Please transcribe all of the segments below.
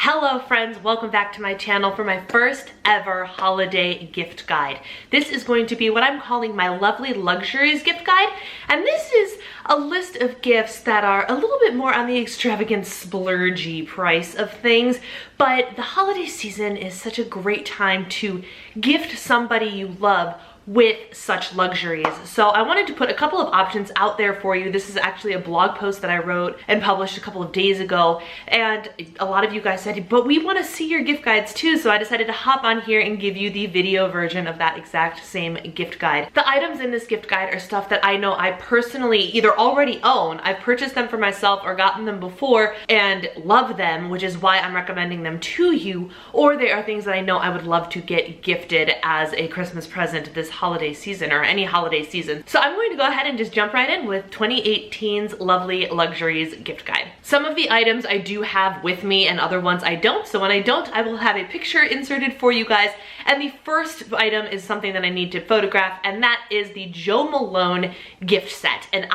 Hello friends, welcome back to my channel for my first ever holiday gift guide. This is going to be what I'm calling my Lovely Luxuries gift guide, and this is a list of gifts that are a little bit more on the extravagant splurgy price of things, but the holiday season is such a great time to gift somebody you love with such luxuries. So I wanted to put a couple of options out there for you. This is actually a blog post that I wrote and published a couple of days ago, and a lot of you guys said, but we want to see your gift guides too, so I decided to hop on here and give you the video version of that exact same gift guide. The items in this gift guide are stuff that I know I personally either already own, I've purchased them for myself or gotten them before and love them, which is why I'm recommending them to you, or they are things that I know I would love to get gifted as a Christmas present this holiday season or any holiday season. So I'm going to go ahead and just jump right in with 2018's Lovely Luxuries gift guide. Some of the items I do have with me and other ones I don't, so when I don't, I will have a picture inserted for you guys. And the first item is something that I need to photograph, and that is the Jo Malone gift set. And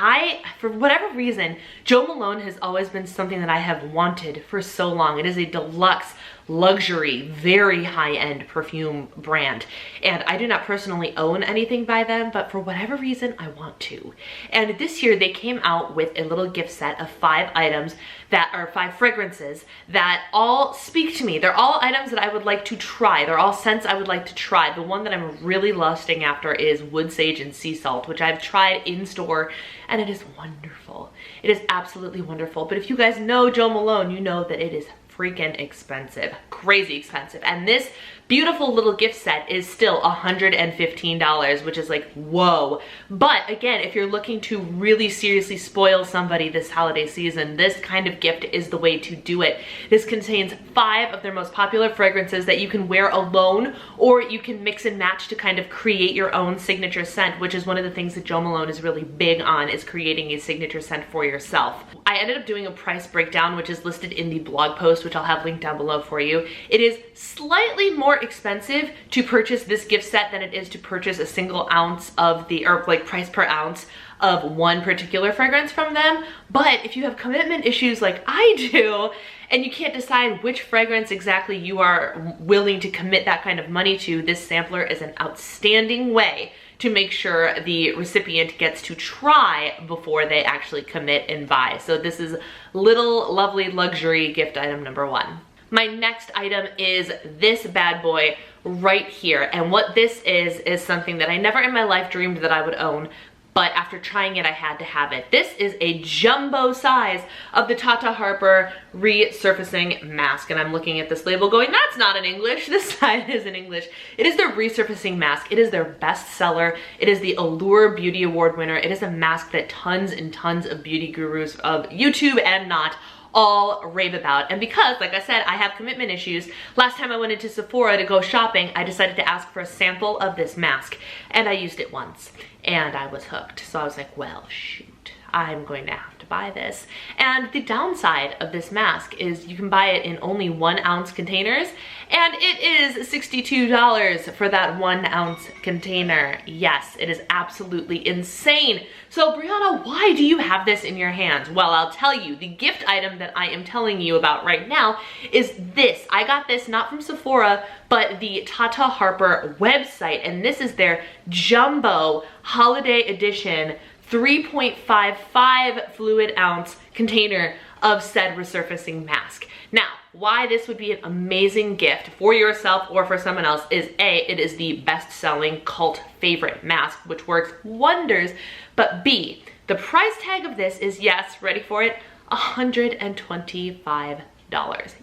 for whatever reason, Jo Malone has always been something that I have wanted for so long. It is a deluxe luxury, very high-end perfume brand, and I do not personally own anything by them, but for whatever reason I want to. And this year they came out with a little gift set of 5 items that are 5 fragrances that all speak to me. They're all items that I would like to try. They're all scents I would like to try. The one that I'm really lusting after is Wood Sage and Sea Salt, which I've tried in store, and it is wonderful. It is absolutely wonderful. But if you guys know Jo Malone, you know that it is freaking expensive, crazy expensive. And this beautiful little gift set is still $115, which is like, whoa. But again, if you're looking to really seriously spoil somebody this holiday season, this kind of gift is the way to do it. This contains 5 of their most popular fragrances that you can wear alone, or you can mix and match to kind of create your own signature scent, which is one of the things that Jo Malone is really big on, is creating a signature scent for yourself. I ended up doing a price breakdown, which is listed in the blog post, which I'll have linked down below for you. It is slightly more expensive to purchase this gift set than it is to purchase a single ounce of the, or like price per ounce of one particular fragrance from them. But if you have commitment issues like I do, and you can't decide which fragrance exactly you are willing to commit that kind of money to, this sampler is an outstanding way to make sure the recipient gets to try before they actually commit and buy. So this is little lovely luxury gift item number 1. My next item is this bad boy right here. And what this is something that I never in my life dreamed that I would own, but after trying it, I had to have it. This is a jumbo size of the Tata Harper resurfacing mask. And I'm looking at this label going, that's not in English. This side is in English. It is their resurfacing mask. It is their best seller. It is the Allure Beauty Award winner. It is a mask that tons and tons of beauty gurus of YouTube and not all rave about. And because, like I said, I have commitment issues, last time I went into Sephora to go shopping, I decided to ask for a sample of this mask, and I used it once and I was hooked. So I was like, well, shoot, I'm going to have to buy this. And the downside of this mask is you can buy it in only 1 ounce containers, and it is $62 for that 1 ounce container. Yes, it is absolutely insane. So Brianna, why do you have this in your hands? Well, I'll tell you, the gift item that I am telling you about right now is this. I got this not from Sephora, but the Tata Harper website, and this is their jumbo holiday edition 3.55 fluid ounce container of said resurfacing mask. Now, why this would be an amazing gift for yourself or for someone else is A, it is the best-selling cult favorite mask, which works wonders, but B, the price tag of this is, yes, ready for it, $125.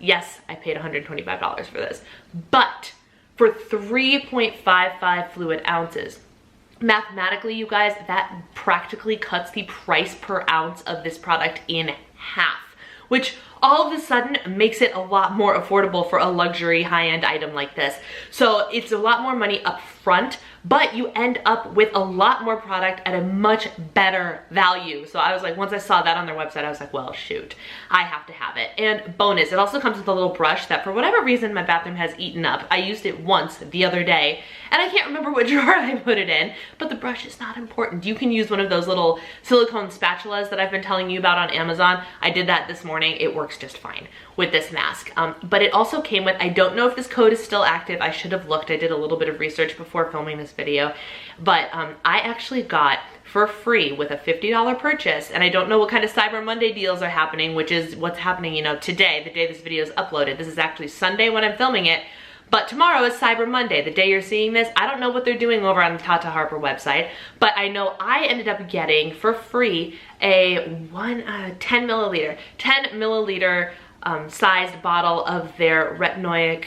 Yes, I paid $125 for this, but for 3.55 fluid ounces, mathematically, you guys, that practically cuts the price per ounce of this product in half, which all of a sudden makes it a lot more affordable for a luxury high-end item like this. So it's a lot more money up front, but you end up with a lot more product at a much better value. So I was like, once I saw that on their website, I was like, well, shoot, I have to have it. And bonus, it also comes with a little brush that for whatever reason my bathroom has eaten up. I used it once the other day and I can't remember what drawer I put it in, but the brush is not important. You can use one of those little silicone spatulas that I've been telling you about on Amazon. I did that this morning. It works just fine with this mask. But it also came with, I don't know if this code is still active. I should have looked. I did a little bit of research before filming this video, but I actually got for free with a $50 purchase, and I don't know what kind of Cyber Monday deals are happening, which is what's happening, you know, today, the day this video is uploaded. This is actually Sunday when I'm filming it, but tomorrow is Cyber Monday, the day you're seeing this. I don't know what they're doing over on the Tata Harper website, but I know I ended up getting for free a 10 milliliter sized bottle of their Retinoic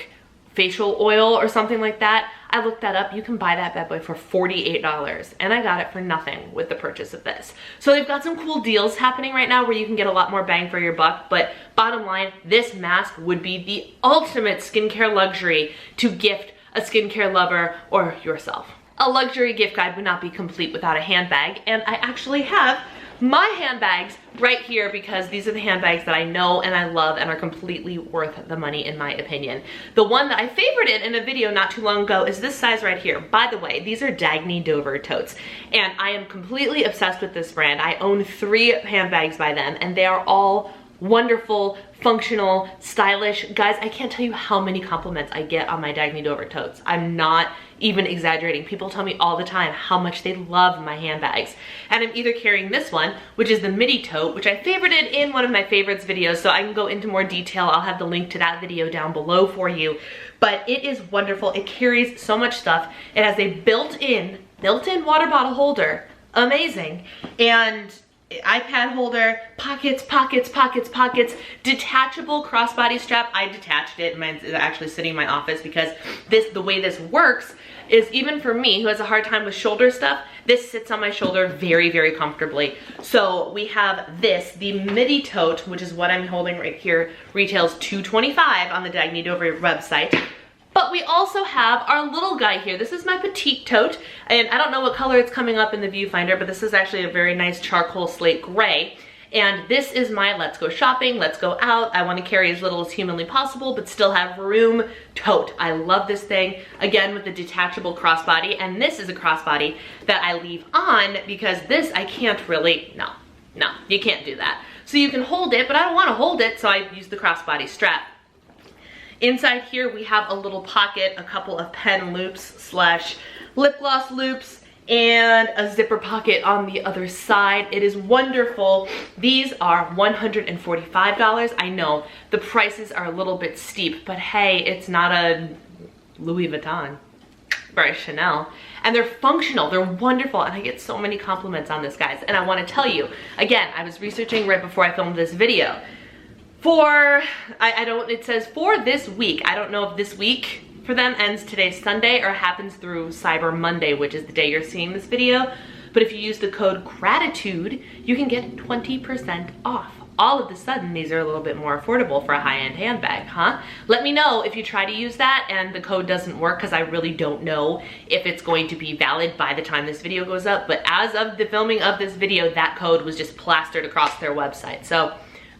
facial oil or something like that. I looked that up. You can buy that bad boy for $48 and I got it for nothing with the purchase of this. So they've got some cool deals happening right now where you can get a lot more bang for your buck, but bottom line, this mask would be the ultimate skincare luxury to gift a skincare lover or yourself. A luxury gift guide would not be complete without a handbag, and I actually have my handbags right here because these are the handbags that I know and I love and are completely worth the money in my opinion. The one that I favorited in a video not too long ago is this size right here. By the way, these are Dagny Dover totes and I am completely obsessed with this brand. I own 3 handbags by them and they are all wonderful, functional, stylish. Guys, I can't tell you how many compliments I get on my Dagny Dover totes. I'm not even exaggerating. People tell me all the time how much they love my handbags. And I'm either carrying this one, which is the midi tote, which I favorited in one of my favorites videos, so I can go into more detail. I'll have the link to that video down below for you. But it is wonderful. It carries so much stuff. It has a built-in water bottle holder. Amazing. And iPad holder, pockets, detachable crossbody strap. I detached it. Mine's actually sitting in my office because the way this works is, even for me who has a hard time with shoulder stuff, this sits on my shoulder very, very comfortably. So we have this, the midi tote, which is what I'm holding right here, retails $225 on the Dagny Dover website. But we also have our little guy here. This is my petite tote, and I don't know what color it's coming up in the viewfinder, but this is actually a very nice charcoal slate gray. And this is my let's go shopping, let's go out, I want to carry as little as humanly possible, but still have room tote. I love this thing, again with the detachable crossbody, and this is a crossbody that I leave on because this I can't really, no, you can't do that. So you can hold it, but I don't want to hold it, so I use the crossbody strap. Inside here we have a little pocket, a couple of pen loops / lip gloss loops, and a zipper pocket on the other side. It is wonderful. These are $145. I know the prices are a little bit steep, but hey, it's not a Louis Vuitton or a Chanel. And they're functional, they're wonderful, and I get so many compliments on this, guys. And I want to tell you, again, I was researching right before I filmed this video. It says for this week. I don't know if this week for them ends today Sunday or happens through Cyber Monday, which is the day you're seeing this video. But if you use the code GRATITUDE, you can get 20% off. All of a sudden, these are a little bit more affordable for a high-end handbag, huh? Let me know if you try to use that and the code doesn't work, because I really don't know if it's going to be valid by the time this video goes up. But as of the filming of this video, that code was just plastered across their website. So,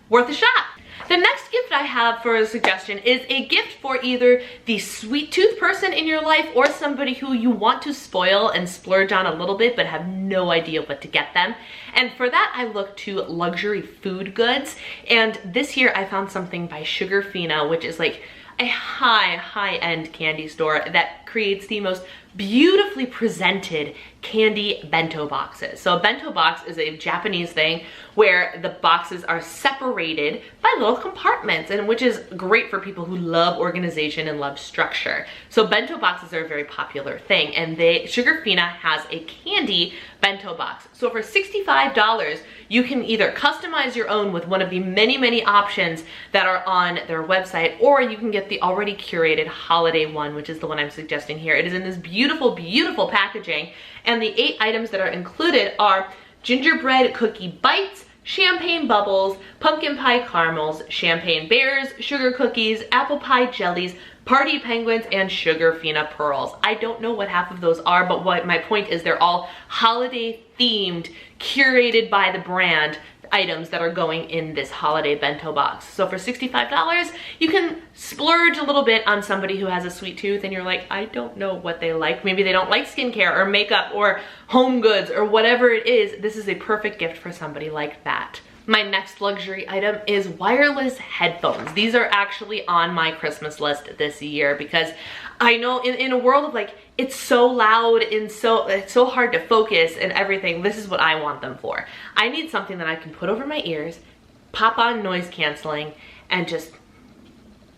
worth a shot. The next gift I have for a suggestion is a gift for either the sweet tooth person in your life or somebody who you want to spoil and splurge on a little bit but have no idea what to get them. And for that, I look to luxury food goods. And this year I found something by Sugarfina, which is like a high-end candy store that creates the most beautifully presented candy bento boxes. So a bento box is a Japanese thing where the boxes are separated by little compartments, and which is great for people who love organization and love structure. So bento boxes are a very popular thing, and Sugarfina has a candy bento box. So for $65, you can either customize your own with one of the many options that are on their website, or you can get the already curated holiday one, which is the one I'm suggesting here. It is in this beautiful packaging, and the 8 items that are included are gingerbread cookie bites, champagne bubbles, pumpkin pie caramels, champagne bears, sugar cookies, apple pie jellies, party penguins, and sugar fina pearls. I don't know what half of those are, but what my point is, they're all holiday themed, curated by the brand items that are going in this holiday bento box. So for $65, you can splurge a little bit on somebody who has a sweet tooth and you're like, I don't know what they like. Maybe they don't like skincare or makeup or home goods or whatever it is. This is a perfect gift for somebody like that. My next luxury item is wireless headphones. These are actually on my Christmas list this year because I know in a world of like, it's so loud and it's so hard to focus and everything, this is what I want them for. I need something that I can put over my ears, pop on noise canceling, and just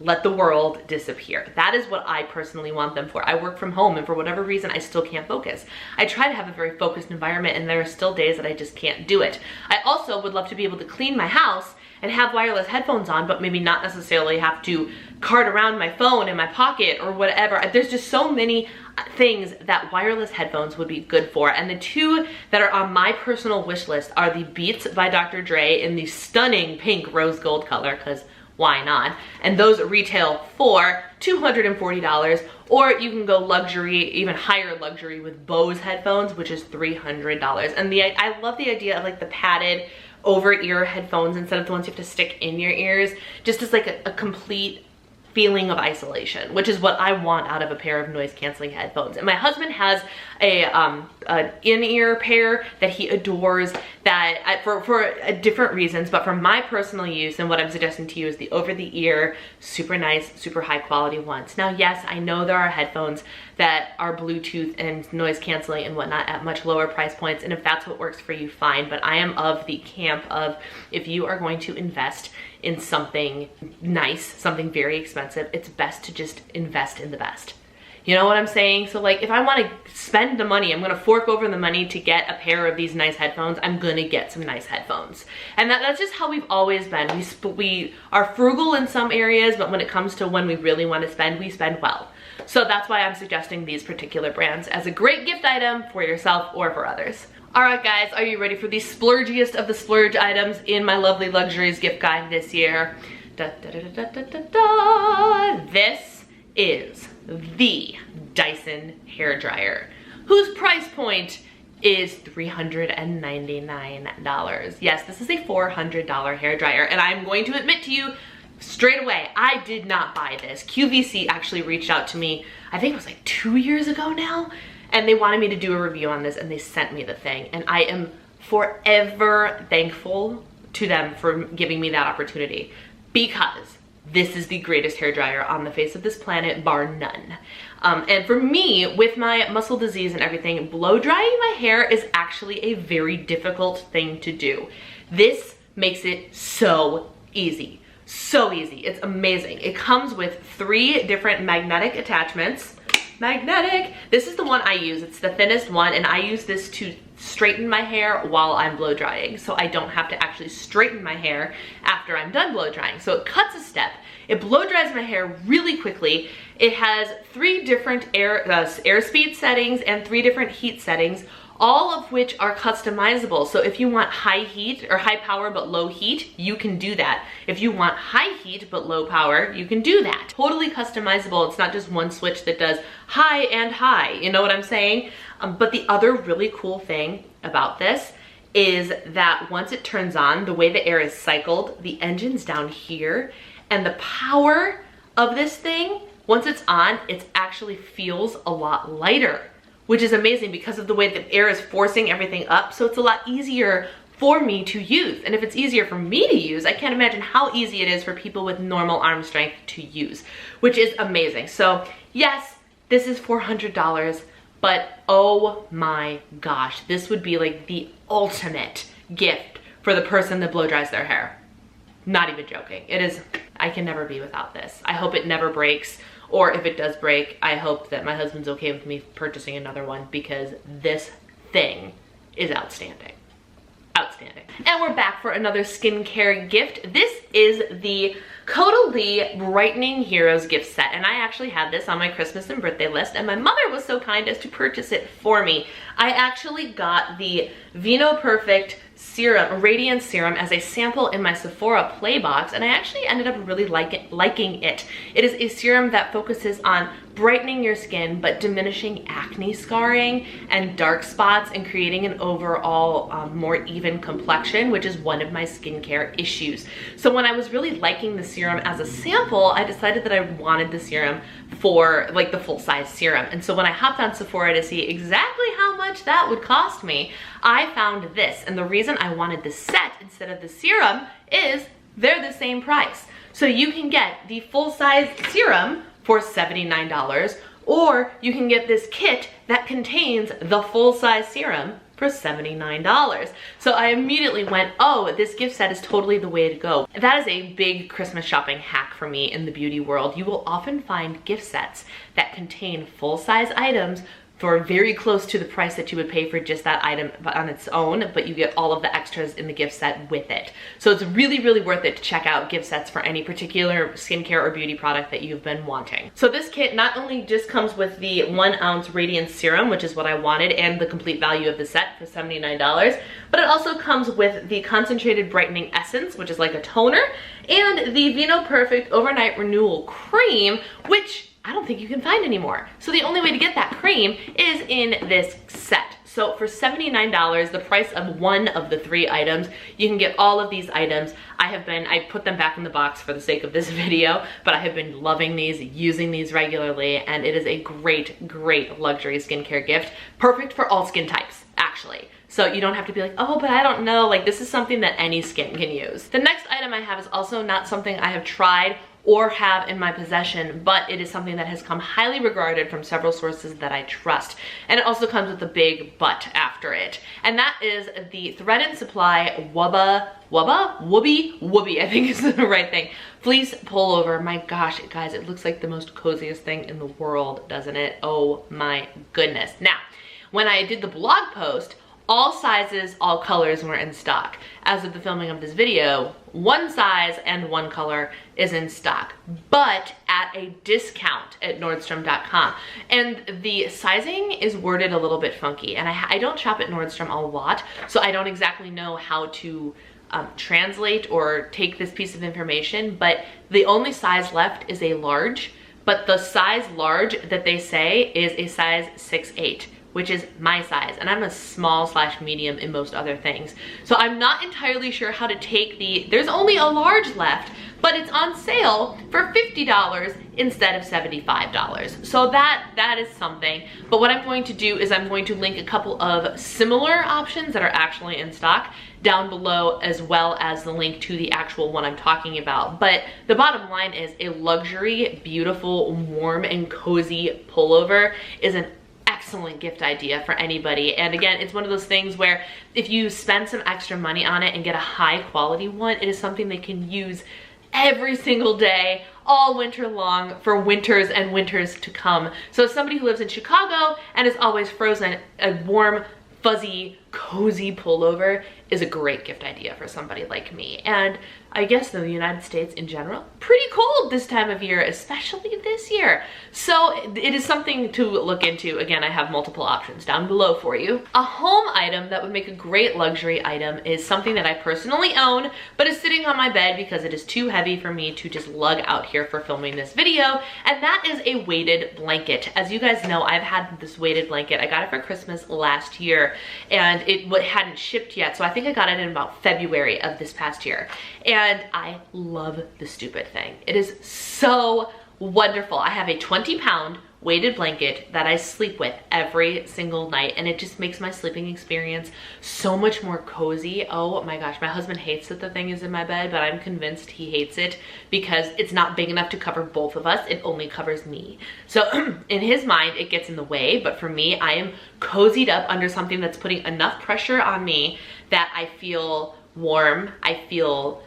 let the world disappear. That is what I personally want them for. I work from home and for whatever reason, I still can't focus. I try to have a very focused environment and there are still days that I just can't do it. I also would love to be able to clean my house and have wireless headphones on, but maybe not necessarily have to cart around my phone in my pocket or whatever. There's just so many things that wireless headphones would be good for. And the two that are on my personal wish list are the Beats by Dr. Dre in the stunning pink rose gold color, because why not? And those retail for $240, or you can go luxury, even higher luxury with Bose headphones, which is $300. And I love the idea of like the padded over-ear headphones instead of the ones you have to stick in your ears, just as like a complete feeling of isolation, which is what I want out of a pair of noise canceling headphones. And my husband has an in-ear pair that he adores that for different reasons, but for my personal use and what I'm suggesting to you is the over-the-ear, super nice, super high quality ones. Now, yes, I know there are headphones that are Bluetooth and noise canceling and whatnot at much lower price points, and if that's what works for you, fine, but I am of the camp of if you are going to invest in something nice, something very expensive, it's best to just invest in the best. You know what I'm saying? So like if I want to spend the money, I'm going to fork over the money to get a pair of these nice headphones, I'm going to get some nice headphones. And that's just how we've always been. We are frugal in some areas, but when it comes to when we really want to spend, we spend well. So that's why I'm suggesting these particular brands as a great gift item for yourself or for others. All right, guys, are you ready for the splurgiest of the splurge items in my Lovely Luxuries gift guide this year? Da, da, da, da, da, da, da. This is the Dyson hairdryer, whose price point is $399. Yes, this is a $400 hairdryer, and I'm going to admit to you straight away, I did not buy this. QVC actually reached out to me, I think it was like 2 years ago now, and they wanted me to do a review on this, and they sent me the thing, and I am forever thankful to them for giving me that opportunity, because this is the greatest hairdryer on the face of this planet, bar none. And for me, with my muscle disease and everything, blow drying my hair is actually a very difficult thing to do. This makes it so easy. So easy. It's amazing. It comes with 3 different magnetic attachments. Magnetic. This is the one I use. It's the thinnest one, and I use this to straighten my hair while I'm blow drying, so I don't have to actually straighten my hair after I'm done blow drying. So it cuts a step. It blow dries my hair really quickly. It has 3 different airspeed settings and 3 different heat settings, all of which are customizable. So if you want high heat or high power but low heat, you can do that. If you want high heat but low power, you can do that. Totally customizable. It's not just one switch that does high and high, you know what I'm saying? But the other really cool thing about this is that once it turns on, the way the air is cycled, the engine's down here, and the power of this thing, once it's on, it actually feels a lot lighter, which is amazing because of the way the air is forcing everything up. So it's a lot easier for me to use. And if it's easier for me to use, I can't imagine how easy it is for people with normal arm strength to use, which is amazing. So yes, this is $400, but oh my gosh, this would be like the ultimate gift for the person that blow dries their hair. Not even joking. It is, I can never be without this. I hope it never breaks. Or if it does break, I hope that my husband's okay with me purchasing another one, because this thing is outstanding. Outstanding. And we're back for another skincare gift. This is the Caudalie Brightening Heroes gift set, and I actually had this on my Christmas and birthday list, and my mother was so kind as to purchase it for me. I actually got the Vino Perfect serum, Radiance Serum, as a sample in my Sephora Play box, and I actually ended up really liking it. It is a serum that focuses on brightening your skin but diminishing acne scarring and dark spots and creating an overall more even complexion, which is one of my skincare issues. So when I was really liking the serum as a sample, I decided that I wanted the serum for like the full-size serum. And so when I hopped on Sephora to see exactly how much that would cost me, I found this. And the reason I wanted the set instead of the serum is they're the same price. So you can get the full-size serum for $79, or you can get this kit that contains the full-size serum for $79. So I immediately went, oh, this gift set is totally the way to go. That is a big Christmas shopping hack for me in the beauty world. You will often find gift sets that contain full-size items for very close to the price that you would pay for just that item on its own, but you get all of the extras in the gift set with it. So it's really, really worth it to check out gift sets for any particular skincare or beauty product that you've been wanting. So this kit not only just comes with the 1 ounce Radiance Serum, which is what I wanted, and the complete value of the set for $79, but it also comes with the Concentrated Brightening Essence, which is like a toner, and the Vino Perfect Overnight Renewal Cream, which I don't think you can find anymore. So the only way to get that cream is in this set. So for $79, the price of one of the 3 items, you can get all of these items. I put them back in the box for the sake of this video, but I have been loving these, using these regularly, and it is a great, great luxury skincare gift. Perfect for all skin types, actually. So you don't have to be like, oh, but I don't know. Like, this is something that any skin can use. The next item I have is also not something I have tried or have in my possession, but it is something that has come highly regarded from several sources that I trust. And it also comes with a big but after it. And that is the Thread & Supply Wooby, I think is the right thing, fleece pullover. My gosh, guys, it looks like the most coziest thing in the world, doesn't it? Oh my goodness. Now, when I did the blog post, all sizes, all colors were in stock. As of the filming of this video, 1 size and 1 color is in stock, but at a discount at Nordstrom.com. And the sizing is worded a little bit funky, and I don't shop at Nordstrom a lot, so I don't exactly know how to translate or take this piece of information, but the only size left is a large, but the size large that they say is a size 6'8", which is my size, and I'm a small/medium in most other things. So I'm not entirely sure how to take there's only a large left, but it's on sale for $50 instead of $75. So that is something. But what I'm going to do is I'm going to link a couple of similar options that are actually in stock down below, as well as the link to the actual one I'm talking about. But the bottom line is a luxury, beautiful, warm, and cozy pullover is an excellent gift idea for anybody. And again, it's one of those things where if you spend some extra money on it and get a high quality one, it is something they can use every single day, all winter long, for winters and winters to come. So as somebody who lives in Chicago and is always frozen, a warm, fuzzy, cozy pullover is a great gift idea for somebody like me. And I guess the United States in general, pretty cold this time of year, especially this year. So it is something to look into. Again, I have multiple options down below for you. A home item that would make a great luxury item is something that I personally own, but is sitting on my bed because it is too heavy for me to just lug out here for filming this video, and that is a weighted blanket. As you guys know, I've had this weighted blanket. I got it for Christmas last year, and it hadn't shipped yet, so I think I got it in about February of this past year. And I love the stupid thing. It is so wonderful. I have a 20-pound weighted blanket that I sleep with every single night, and it just makes my sleeping experience so much more cozy. Oh my gosh, my husband hates that the thing is in my bed, but I'm convinced he hates it because it's not big enough to cover both of us. It only covers me. So in his mind, it gets in the way, but for me, I am cozied up under something that's putting enough pressure on me that I feel warm, I feel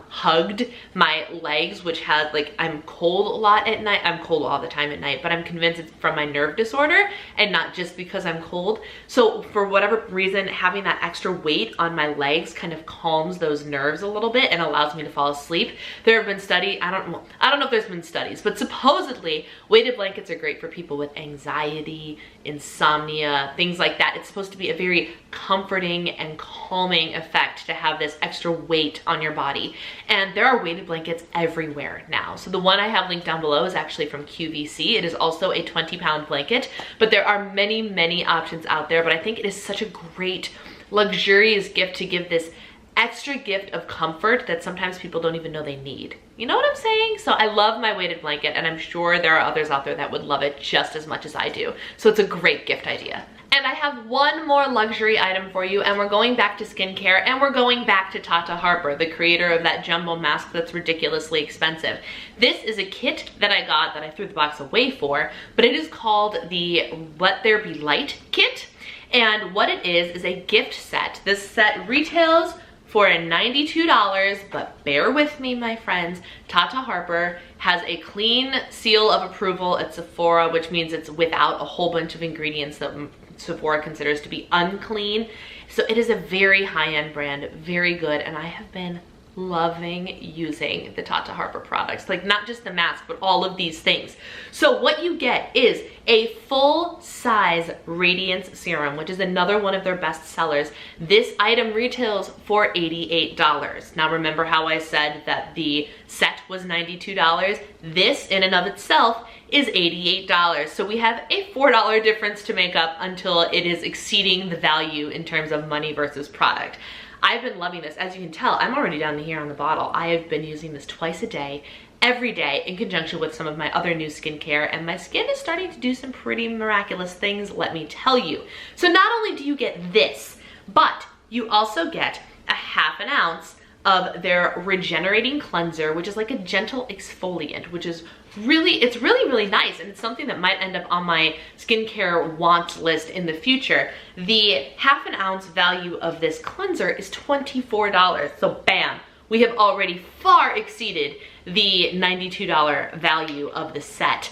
hugged. My legs, which has, like, I'm cold a lot at night. I'm cold all the time at night, but I'm convinced it's from my nerve disorder and not just because I'm cold. So for whatever reason, having that extra weight on my legs kind of calms those nerves a little bit and allows me to fall asleep. There have been studies, I don't know if there's been studies, but supposedly weighted blankets are great for people with anxiety, insomnia, things like that. It's supposed to be a very comforting and calming effect to have this extra weight on your body. And there are weighted blankets everywhere now. So the one I have linked down below is actually from QVC. It is also a 20-pound blanket, but there are many, many options out there. But I think it is such a great, luxurious gift to give this extra gift of comfort that sometimes people don't even know they need. You know what I'm saying? So I love my weighted blanket, and I'm sure there are others out there that would love it just as much as I do. So it's a great gift idea. And I have one more luxury item for you, and we're going back to skincare, and we're going back to Tata Harper, the creator of that jumbo mask that's ridiculously expensive. This is a kit that I got that I threw the box away for, but it is called the Let There Be Light kit. And what it is a gift set. This set retails for $92, but bear with me, my friends. Tata Harper has a clean seal of approval at Sephora, which means it's without a whole bunch of ingredients that Sephora considers to be unclean. So it is a very high-end brand, very good, and I have been loving using the Tata Harper products, like not just the mask, but all of these things. So what you get is a full-size radiance serum, which is another one of their best sellers. This item retails for $88. Now remember how I said that the set was $92? This in and of itself is $88. So we have a $4 difference to make up until it is exceeding the value in terms of money versus product. I've been loving this. As you can tell, I'm already down here on the bottle. I have been using this twice a day, every day, in conjunction with some of my other new skincare, and my skin is starting to do some pretty miraculous things, let me tell you. So not only do you get this, but you also get a ½ ounce of their regenerating cleanser, which is like a gentle exfoliant, which is it's really nice, and it's something that might end up on my skincare want list in the future. The ½ ounce value of this cleanser is $24. So bam, we have already far exceeded the $92 value of the set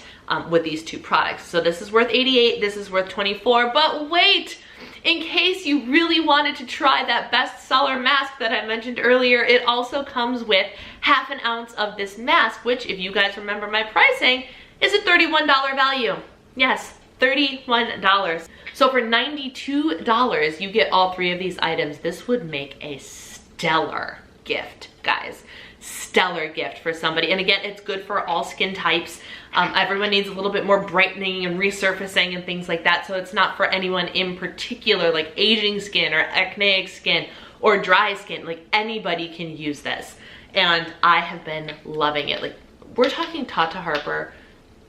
with these two products. So this is worth $88, this is worth $24, but wait! In case you really wanted to try that bestseller mask that I mentioned earlier, it also comes with ½ ounce of this mask, which, if you guys remember my pricing, is a $31 value. Yes, $31. So for $92, you get all three of these items. This would make a stellar gift, guys. Stellar gift for somebody. And again, it's good for all skin types. Everyone needs a little bit more brightening and resurfacing and things like that. So it's not for anyone in particular, like aging skin or acneic skin or dry skin. Like anybody can use this. And I have been loving it. Like, we're talking Tata Harper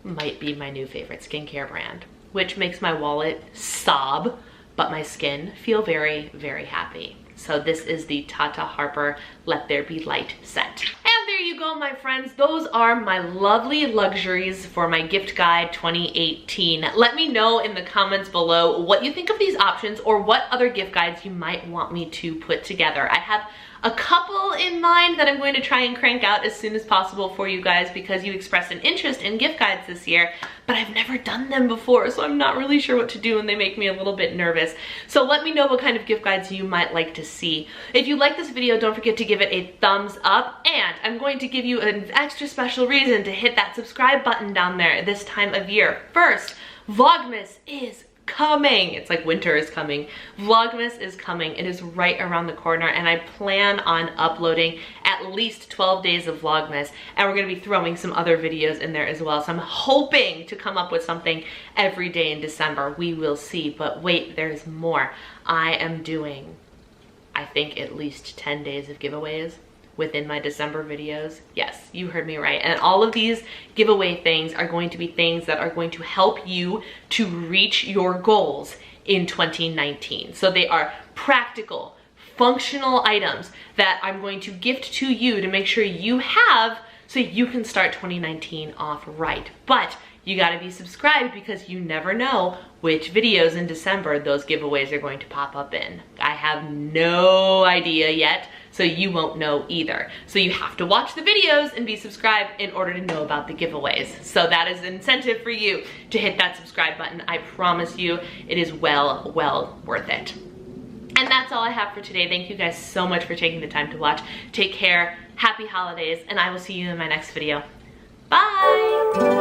might be my new favorite skincare brand, which makes my wallet sob, but my skin feel very, very happy. So this is the Tata Harper Let There Be Light set. And there you go, my friends. Those are my lovely luxuries for my gift guide 2018. Let me know in the comments below what you think of these options, or what other gift guides you might want me to put together. I have a couple in mind that I'm going to try and crank out as soon as possible for you guys, because you expressed an interest in gift guides this year, but I've never done them before, so I'm not really sure what to do, and they make me a little bit nervous. So let me know what kind of gift guides you might like to see. If you like this video, don't forget to give it a thumbs up, and I'm going to give you an extra special reason to hit that subscribe button down there this time of year. First, Vlogmas is coming. It's like winter is coming. Vlogmas is coming. It is right around the corner, and I plan on uploading at least 12 days of Vlogmas, and we're going to be throwing some other videos in there as well. So I'm hoping to come up with something every day in December. We will see, but wait, there's more. I am doing, I think, at least 10 days of giveaways within my December videos. Yes, you heard me right. And all of these giveaway things are going to be things that are going to help you to reach your goals in 2019. So they are practical, functional items that I'm going to gift to you to make sure you have, so you can start 2019 off right. But you gotta be subscribed, because you never know which videos in December those giveaways are going to pop up in. I have no idea yet, so you won't know either. So you have to watch the videos and be subscribed in order to know about the giveaways. So that is an incentive for you to hit that subscribe button. I promise you, it is well worth it. And that's all I have for today. Thank you guys so much for taking the time to watch. Take care, happy holidays, and I will see you in my next video. Bye!